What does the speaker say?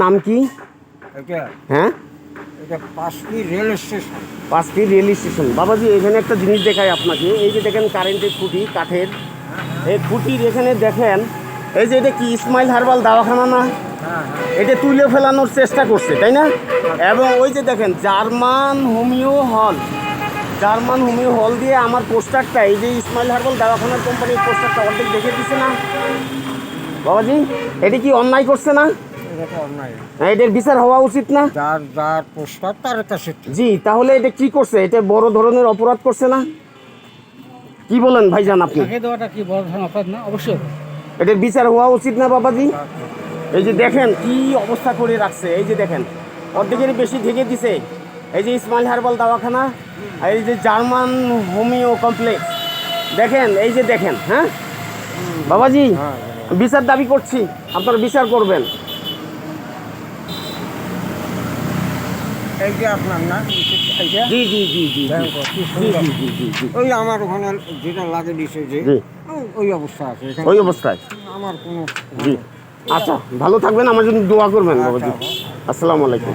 নাম কি? এটা হ্যাঁ, এটা পাঁচটি রেল স্টেশন। পাঁচটি রেল স্টেশন। বাবাজি এখানে একটা জিনিস দেখাই আপনাকে। এই যে দেখেন কারেন্টের খুঁটি, কাঠের এই খুঁটির এখানে দেখেন, এই যে এটা কি ইসমাইল হারবাল দাওয়াখানা না? হ্যাঁ এটা তুলে ফেলানোর চেষ্টা করছে, তাই না? এবং ওই যে দেখেন জার্মান হোমিও হল, জার্মান হোমিও হল দিয়ে আমার পোস্টারটা, এই যে ইসমাইল হারবাল দাওয়াখানার কোম্পানির পোস্টারটা অর্ধেক দেখে দিচ্ছে না বাবাজি? এটা কি অন্যায় করছে না? এটা তো অন্যায়। এটার বিচার হওয়া উচিত না? যার যার প্রস্তাব তার কাছে। জি, তাহলে এটা কি করছে? এটা বড় ধরনের অপরাধ করছে না? কি বলেন ভাইজান আপনি? ফাঁকি দেওয়াটা কি বড় ধরনের অপরাধ না? অবশ্যই। এটার বিচার হওয়া উচিত না বাবাজি? এই যে দেখেন কি অবস্থা করে রাখছে, এই যে দেখেন অর্ধেকের বেশি ঢেকে দিছে। এই যে ইসমাইল হারবাল দাওয়াখানা, আর এই যে জার্মান হোমিও কমপ্লেক্স, দেখেন এই যে দেখেন। হ্যাঁ বাবাজি, বিচার দাবি করছি, আপনারা বিচার করবেন। এই যে আপনার না এইটা? জি জি জি জি জি ভয়ঙ্কর, কি জি সুন্দর। জি জি জি। ওই আমার ওখানে যেটা লাগে দিছে যে জি। ওই অবস্থা আছে এখানে। ওই অবস্থায় আমার কোনো জি। আচ্ছা, ভালো থাকবেন, আমার জন্য দোয়া করবেন বাবাজি। আচ্ছা। আসসালামু আলাইকুম।